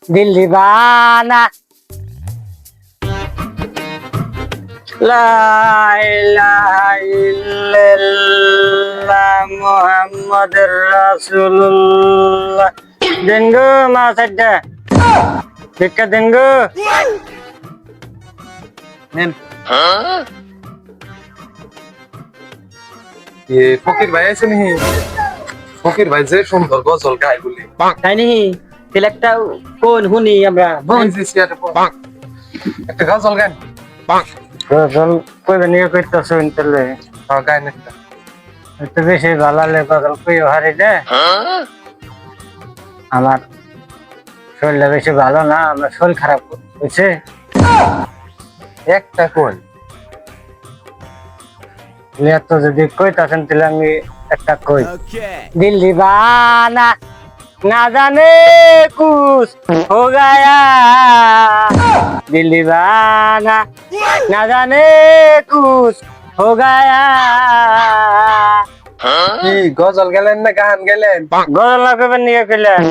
दिल दीवाना ला इलाहा इल्लल्लाह मुहम्मदुर रासुलुल्लाह देंगो मासड्डा भिक्का देंगो নেন ফকির ভাই আছে নি ফকির ভাই যে সুন্দর গজল গায় বলি তাই নি সিলেক্টটা কোন হুনি আমরা বোন একটা গজল গান গজল কইবে নিয়ে কইতাছ ইনতলে হ্যাঁ গায় একটা একটু বেশি ভালো গজল কইও হারি দে আমার শরীরটা বেশি ভালো না আমার শরীর খারাপ হয়েছে একটা কোন তো যদি কইতাছেন তাহলে আমি একটা কই दिल दीवाना ना जाने कुछ हो गया दिल दीवाना ना जाने कुछ हो गया কি গজল গেলেন না গান গেলেন গজল লাগবে নিয়ে গেলেন